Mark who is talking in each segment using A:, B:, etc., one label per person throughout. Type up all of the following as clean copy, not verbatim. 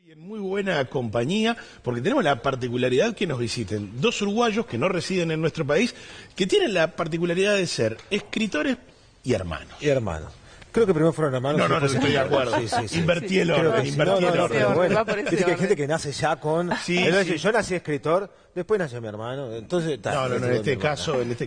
A: Y en muy buena compañía, porque tenemos la particularidad que nos visiten dos uruguayos que no residen en nuestro país, que tienen la particularidad de ser escritores y hermanos.
B: Y hermanos. Creo que primero fueron hermanos.
A: No, estoy de acuerdo.
B: Sí.
A: Invertí el orden, invertí el orden.
B: Pero bueno, viste que hay gente que nace ya con...
A: Sí.
B: Yo nací escritor, después nació mi hermano, entonces...
A: No, en este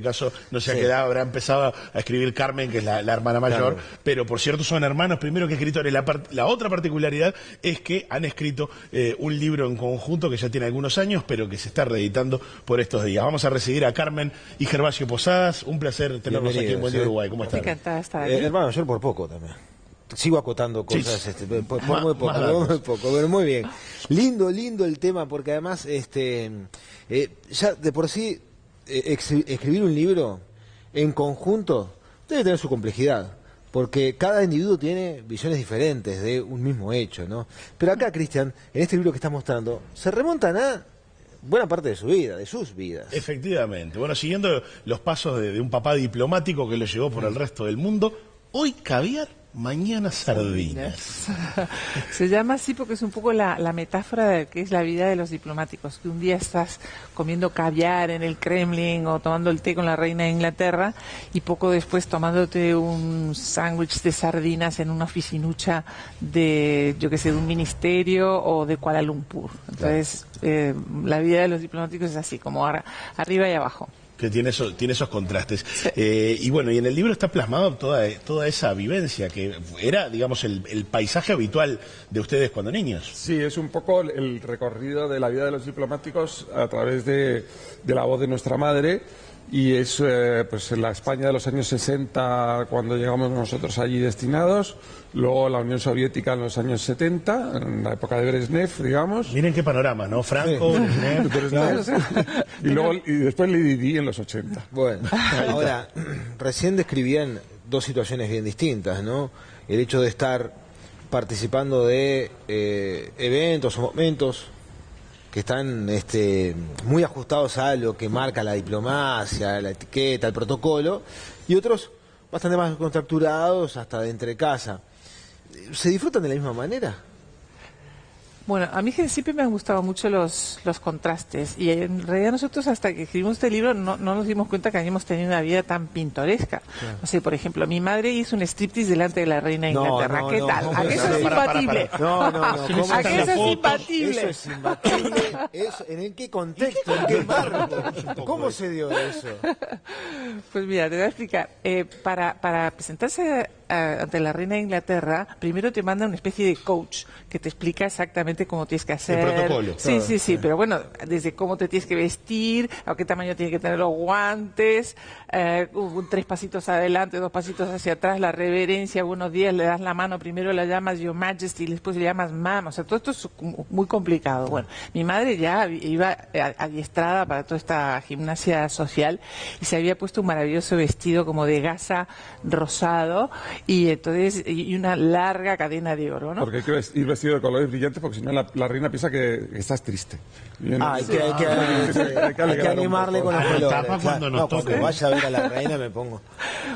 A: caso no se ha quedado, habrá empezado a escribir Carmen, que es la hermana mayor, pero por cierto son hermanos primero que escritores. La otra particularidad es que han escrito un libro en conjunto que ya tiene algunos años, pero que se está reeditando por estos días. Vamos a recibir a Carmen y Gervasio Posadas, un placer tenerlos aquí en Buen Día Uruguay. ¿Cómo están?
C: Encantada de estar aquí.
B: Hermano, yo por poco también. Sigo acotando cosas, por muy poco, pero muy bien. Lindo el tema, porque además, ya de por sí, escribir un libro en conjunto debe tener su complejidad, porque cada individuo tiene visiones diferentes de un mismo hecho, ¿no? Pero acá, Cristian, en este libro que estás mostrando, se remontan a buena parte de su vida, de sus vidas.
A: Efectivamente. Bueno, siguiendo los pasos de un papá diplomático que lo llevó por el resto del mundo, hoy caviar, mañana sardinas.
C: Se llama así porque es un poco la metáfora de que es la vida de los diplomáticos, que un día estás comiendo caviar en el Kremlin o tomando el té con la reina de Inglaterra y poco después tomándote un sándwich de sardinas en una oficinucha de, yo qué sé, de un ministerio o de Kuala Lumpur. Entonces, la vida de los diplomáticos es así, como arriba y abajo.
A: Que tiene esos contrastes. Sí. Y bueno, y en el libro está plasmado toda esa vivencia, que era, digamos, el paisaje habitual de ustedes cuando niños.
D: Sí, es un poco el recorrido de la vida de los diplomáticos a través de la voz de nuestra madre. Y es pues en la España de los años 60 cuando llegamos nosotros allí destinados, luego la Unión Soviética en los años 70, en la época de Brezhnev, digamos.
A: Miren qué panorama, ¿no? Franco,
D: Brezhnev, y después Lady Di en los 80.
B: Bueno, ahora, recién describían dos situaciones bien distintas, ¿no? El hecho de estar participando de eventos o momentos que están muy ajustados a lo que marca la diplomacia, la etiqueta, el protocolo, y otros bastante más contracturados, hasta de entre casa. ¿Se disfrutan de la misma manera?
C: Bueno, a mí siempre me han gustado mucho los contrastes y en realidad nosotros hasta que escribimos este libro no nos dimos cuenta que habíamos tenido una vida tan pintoresca. Claro. No sé, por ejemplo, mi madre hizo un striptease delante de la reina de Inglaterra. ¿Qué tal? ¿A qué eso es imbatible? ¿A qué eso es imbatible?
B: Eso es imbatible. ¿En qué contexto? ¿En qué marco? ¿Cómo se dio eso?
C: Pues mira, te voy a explicar. Para presentarse ante la reina de Inglaterra, primero te manda una especie de coach que te explica exactamente cómo tienes que hacer.
A: El protocolo.
C: Sí, pero bueno, desde cómo te tienes que vestir, a qué tamaño tienen que tener los guantes, 3 pasitos adelante, 2 pasitos hacia atrás, la reverencia, buenos días, le das la mano, primero la llamas Your Majesty, después le llamas Ma'am, o sea, todo esto es muy complicado. Bueno, mi madre ya iba adiestrada para toda esta gimnasia social y se había puesto un maravilloso vestido como de gasa rosado y entonces y una larga cadena de oro, ¿no?
D: Porque hay que ir vestido de colores brillantes porque si no la reina piensa que estás triste.
B: Hay que animarle con los colores. Cuando vaya a ver a la reina me pongo.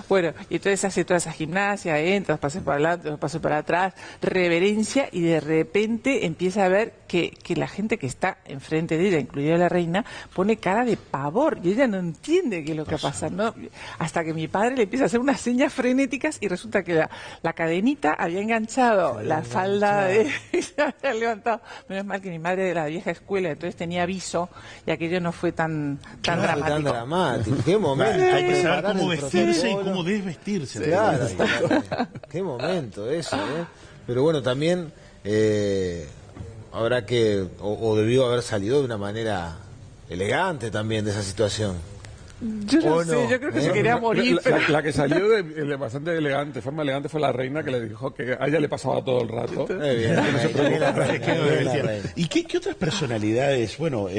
C: Bueno, y entonces hace toda esa gimnasia, entras, pasos para adelante, pasos para atrás, reverencia y de repente empieza a ver que la gente que está enfrente de ella, incluida la reina, pone cara de pavor y ella no entiende qué es lo que pasa, ¿no? Hasta que mi padre le empieza a hacer unas señas frenéticas y resulta que la cadenita había enganchado la falda y se había levantado. Menos mal que mi madre era de la vieja escuela, entonces tenía aviso y aquello no fue tan dramático.
B: Tan dramático. Qué momento.
A: Hay que saber cómo vestirse y cómo desvestirse.
B: Claro. Qué momento eso, ¿eh? Pero bueno, también habrá que, o debió haber salido de una manera elegante también de esa situación.
C: Yo no sé, yo creo que se quería morir.
D: La que salió de bastante elegante, forma elegante, fue la reina que le dijo que a ella le pasaba todo el rato.
A: ¿Y qué otras personalidades, bueno,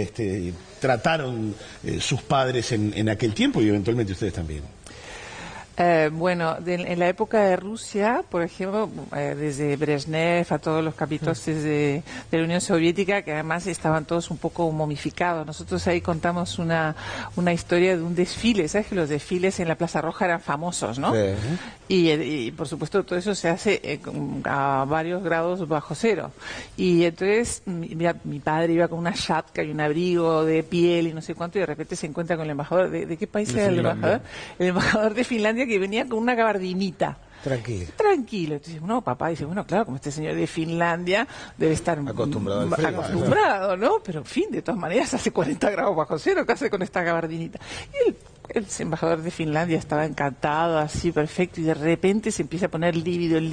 A: trataron sus padres en aquel tiempo y eventualmente ustedes también?
C: Bueno, en la época de Rusia, por ejemplo, desde Brezhnev a todos los capitostes de la Unión Soviética, que además estaban todos un poco momificados. Nosotros ahí contamos una historia de un desfile. ¿Sabes que los desfiles en la Plaza Roja eran famosos, no?
B: Sí.
C: Y por supuesto todo eso se hace a varios grados bajo cero. Y entonces mi padre iba con una shatka y un abrigo de piel y no sé cuánto, y de repente se encuentra con el embajador. ¿De qué país era el embajador? El embajador de Finlandia, que venía con una gabardinita. Tranquilo. Entonces, no, papá dice, bueno, claro, como este señor de Finlandia debe estar acostumbrado, ¿no? Pero, en fin, de todas maneras, hace 40 grados bajo cero, ¿qué hace con esta gabardinita? Y el embajador de Finlandia estaba encantado, así, perfecto, y de repente se empieza a poner lívido.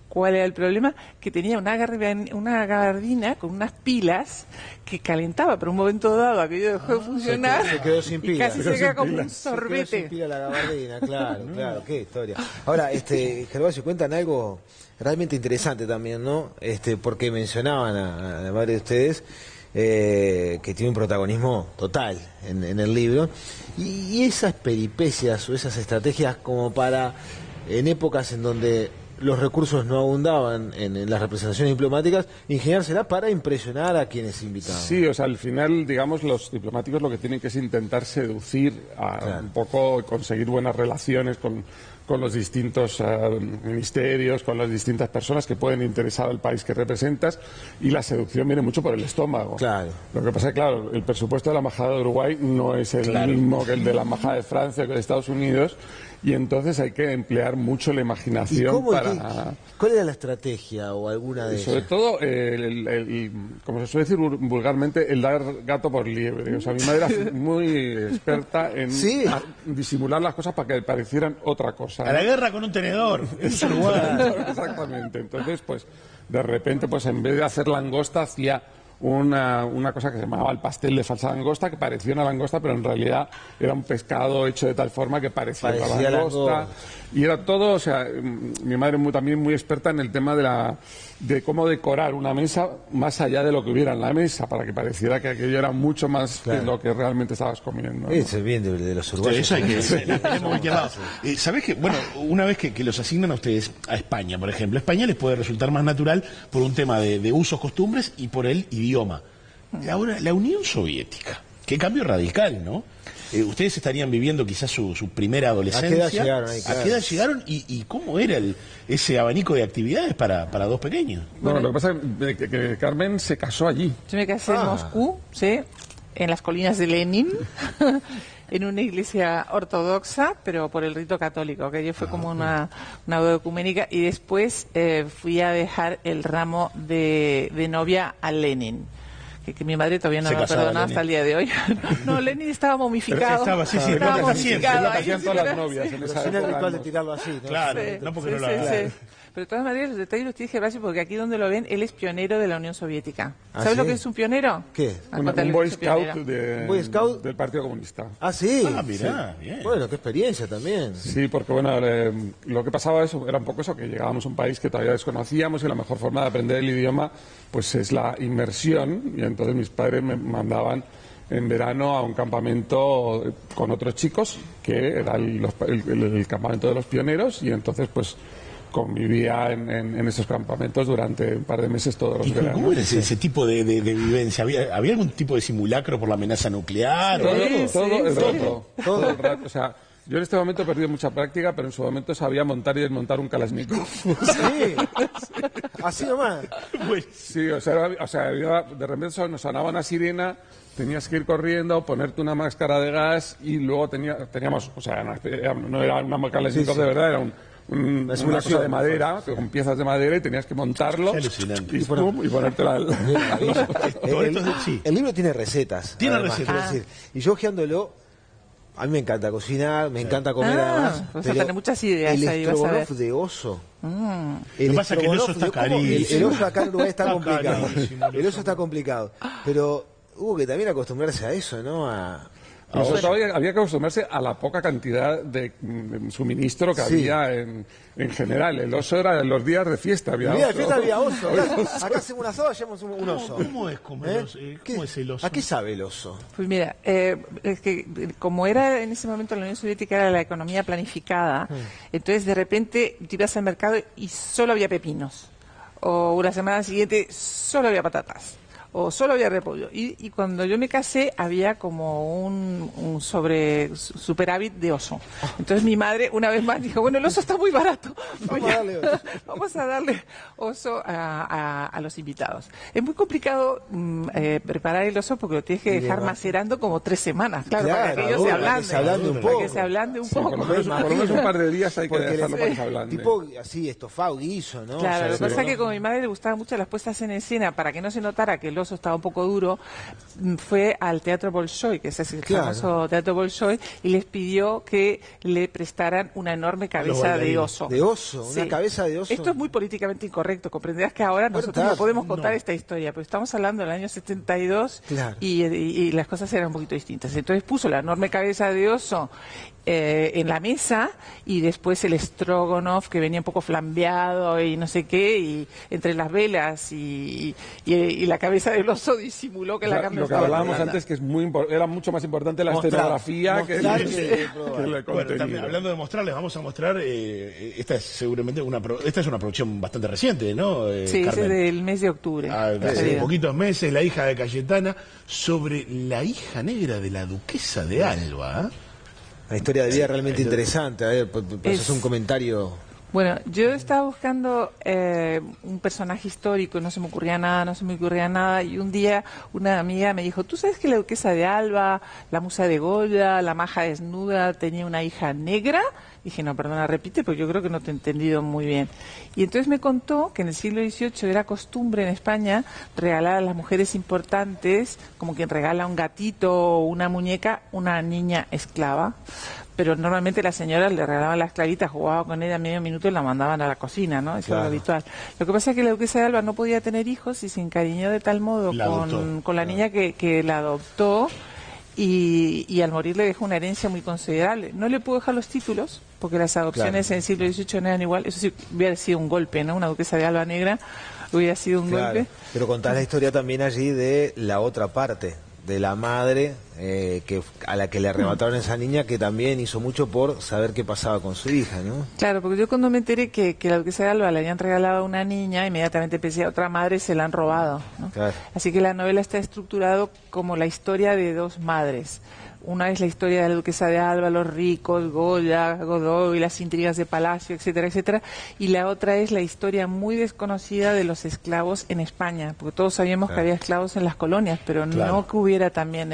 C: ¿Cuál era el problema? Que tenía una gabardina con unas pilas que calentaba, pero un momento dado aquello dejó de funcionar
B: se quedó sin pila.
C: y casi se queda como un sorbete.
B: Se quedó sin pila la gabardina, claro, qué historia. Ahora, Gervasio, cuentan algo realmente interesante también, ¿no? Porque mencionaban a varios de ustedes que tiene un protagonismo total en el libro, y esas peripecias o esas estrategias como para, en épocas en donde los recursos no abundaban en las representaciones diplomáticas, ingeniárselas para impresionar a quienes invitaban.
D: Sí, o sea, al final, digamos, los diplomáticos lo que tienen que es intentar seducir un poco, conseguir buenas relaciones con los distintos ministerios, con las distintas personas que pueden interesar al país que representas, y la seducción viene mucho por el estómago.
B: Claro.
D: Lo que pasa es que, claro, el presupuesto de la Embajada de Uruguay no es el mismo que el de la Embajada de Francia o que de Estados Unidos, y entonces hay que emplear mucho la imaginación para...
B: ¿Cuál era la estrategia o alguna de
D: Sobre
B: ellas?
D: todo, como se suele decir vulgarmente, el dar gato por liebre. O sea, mi madre era muy experta en disimular las cosas para que parecieran otra cosa, ¿no?
A: A la guerra con un tenedor. Es Uruguay.
D: Exactamente. Entonces, pues, de repente, pues en vez de hacer langosta, hacía una cosa que se llamaba el pastel de falsa langosta, que parecía una langosta, pero en realidad era un pescado hecho de tal forma que parecía una langosta. Y era todo, o sea, mi madre también muy experta en el tema de cómo decorar una mesa más allá de lo que hubiera en la mesa, para que pareciera que aquello era mucho más que lo que realmente estabas comiendo, ¿no?
B: Es el bien de los uruguayos.
A: Eso hay que ¿sabés qué? Bueno, una vez que los asignan a ustedes a España, por ejemplo, España les puede resultar más natural por un tema de usos, costumbres y por el idioma. Ahora, la Unión Soviética, qué cambio radical, ¿no? Ustedes estarían viviendo quizás su primera adolescencia.
B: ¿A qué edad llegaron ahí?
A: ¿A qué edad llegaron y cómo era ese abanico de actividades para dos pequeños?
D: Bueno, lo que pasa es que Carmen se casó allí.
C: Yo me casé en Moscú, ¿sí? En las colinas de Lenin, en una iglesia ortodoxa, pero por el rito católico, que fue como una boda ecuménica, y después fui a dejar el ramo de novia a Lenin. Que mi madre todavía no me ha perdonado hasta el día de hoy. No, Lenin estaba momificado.
A: Estaba
C: momificado.
D: Lo que hacían todas las novias en esa época.
B: Es ritual de tirarlo así, ¿no?
A: Claro, no porque no lo hagan.
C: Pero de todas maneras, los detalles los tienes que Gervasio, porque aquí donde lo ven, él es pionero de la Unión Soviética. ¿Sabes lo que es un pionero?
B: ¿Qué?
D: Un Boy Scout del Partido Comunista.
B: Ah, sí.
A: Ah, mirá, bien.
B: Bueno, qué experiencia también.
D: Sí, porque bueno, lo que pasaba era un poco eso, que llegábamos a un país que todavía desconocíamos y la mejor forma de aprender el idioma pues es la inmersión, y entonces mis padres me mandaban en verano a un campamento con otros chicos, que era el campamento de los pioneros, y entonces pues convivía en esos campamentos durante un par de meses todos los veranos.
A: ¿Cómo era ese tipo de vivencia? ¿Había algún tipo de simulacro por la amenaza nuclear?
D: Todo el rato. O sea, yo en este momento he perdido mucha práctica, pero en su momento sabía montar y desmontar un Kalashnikov.
B: Sí. Así nomás.
D: Sí, o sea, de repente nos sonaba una sirena, tenías que ir corriendo, ponerte una máscara de gas, y luego teníamos, o sea, no era una Kalashnikov de verdad, era una cosa de madera, con piezas de madera, y tenías que montarlo y ponértela.
B: El libro tiene recetas.
A: Tiene recetas.
B: Es decir, y yo ojeándolo, a mí me encanta cocinar, me encanta comer además.
C: Vas a tener muchas ideas ahí, vas a ver.
B: El estrogonoff de oso.
A: Lo que pasa es que el oso está carísimo.
B: El oso acá en Uruguay está complicado. El oso está complicado. Pero hubo que también acostumbrarse a eso, ¿no?
D: Pero sobre todo había que acostumbrarse a la poca cantidad de suministro que había en general. El oso era en los días de fiesta. Había
B: el día de
D: oso.
B: fiesta había oso. Acá hacemos un asado, hacemos un oso.
A: ¿Cómo es comer ¿Cómo es el oso?
B: ¿A qué sabe el oso?
C: Pues mira, es que como era en ese momento la Unión Soviética era la economía planificada, entonces de repente te ibas al mercado y solo había pepinos. O la semana siguiente solo había patatas. O solo había repollo. Y cuando yo me casé había como un superávit de oso. Entonces mi madre una vez más dijo, bueno, el oso está muy barato. Vamos a darle oso a los invitados. Es muy complicado preparar el oso porque lo tienes que dejar macerando como 3 semanas. Claro, para que ellos se ablanden. Para que se ablande un poco.
D: Por lo menos un par de días hay que dejarlo para que se ablande.
B: Tipo así, estofado, guiso, ¿no?
C: Claro,
B: O sea,
C: lo que pasa es que como a mi madre le gustaban mucho las puestas en escena, para que no se notara que el oso estaba un poco duro, fue al Teatro Bolshoi, que es el famoso Teatro Bolshoi, y les pidió que le prestaran una enorme cabeza de oso.
B: ¿De oso? ¿Una cabeza de oso?
C: Esto es muy políticamente incorrecto, comprenderás que ahora nosotros no podemos contar esta historia, pero estamos hablando del año 72 y las cosas eran un poquito distintas. Entonces puso la enorme cabeza de oso en la mesa y después el stroganoff que venía un poco flambeado y no sé qué, y entre las velas y la cabeza del oso disimuló que la carne
D: lo que
C: estaba
D: hablábamos
C: blanda.
D: antes, que era mucho más importante la escenografía que el
A: Bueno,
D: contenido.
A: también hablando de mostrarles, vamos a mostrar, esta es seguramente una producción bastante reciente, ¿no?
C: Sí, es
A: Carmen?
C: del mes de octubre.
A: Hace poquitos meses, La hija de Cayetana, sobre la hija negra de la duquesa de Alba.
B: Una historia de vida realmente interesante. A ver, es un comentario.
C: Bueno, yo estaba buscando un personaje histórico, no se me ocurría nada, y un día una amiga me dijo, ¿tú sabes que la duquesa de Alba, la musa de Goya, la maja desnuda, tenía una hija negra? Dije, no, perdona, repite, porque yo creo que no te he entendido muy bien. Y entonces me contó que en el siglo XVIII era costumbre en España regalar a las mujeres importantes, como quien regala un gatito o una muñeca, una niña esclava. Pero normalmente las señoras le regalaban la esclavita, jugaba con ella medio minuto y la mandaban a la cocina, ¿no? Eso es lo habitual. Lo que pasa es que la duquesa de Alba no podía tener hijos y se encariñó de tal modo con la niña que la adoptó. Y al morir le dejó una herencia muy considerable. No le pudo dejar los títulos, porque las adopciones en el siglo XVIII no eran igual. Eso sí, hubiera sido un golpe, ¿no? Una duquesa de Alba negra hubiera sido un golpe.
B: Pero contás la historia también allí de la otra parte, de la madre a la que le arrebataron a esa niña, que también hizo mucho por saber qué pasaba con su hija, ¿no?
C: Claro, porque yo cuando me enteré que la duquesa de Alba le habían regalado a una niña, inmediatamente pensé a otra madre se la han robado, ¿no? Claro. Así que la novela está estructurado como la historia de 2 madres. Una es la historia de la duquesa de Alba, los ricos, Goya, Godoy, las intrigas de palacio, etcétera, etcétera. Y la otra es la historia muy desconocida de los esclavos en España, porque todos sabíamos que había esclavos en las colonias, pero no que hubiera también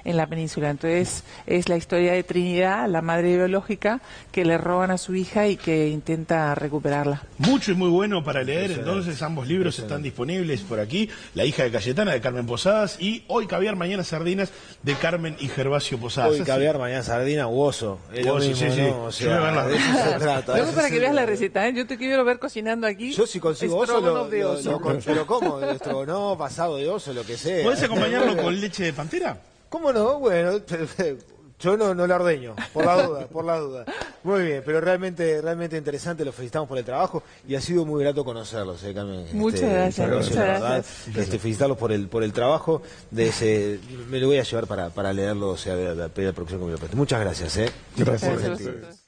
C: en la península. Entonces es la historia de Trinidad, la madre biológica, que le roban a su hija y que intenta recuperarla.
A: Mucho y muy bueno para leer, entonces ambos libros están disponibles por aquí. La hija de Cayetana, de Carmen Posadas, y Hoy caviar, mañana sardinas, de Carmen y Gervasio Posadas.
B: Hoy caviar, mañana sardina, oso.
A: Oso, sí.
B: ¿no? O sea,
A: de eso
B: se trata.
C: Luego para que veas la receta, yo te quiero ver cocinando aquí.
B: Yo si consigo oso,
C: de oso.
B: pero ¿cómo? No, pasado de oso, lo que sea.
A: ¿Podés acompañarlo con leche de pantera?
B: ¿Cómo no? Bueno, yo no la ordeño, por la duda. Muy bien, pero realmente interesante, los felicitamos por el trabajo y ha sido muy grato conocerlos, Carmen.
C: Muchas gracias.
B: Felicitarlos por el trabajo, me lo voy a llevar para leerlo, o sea, a pedir la próxima que me lo preste. Muchas gracias,
D: Gracias.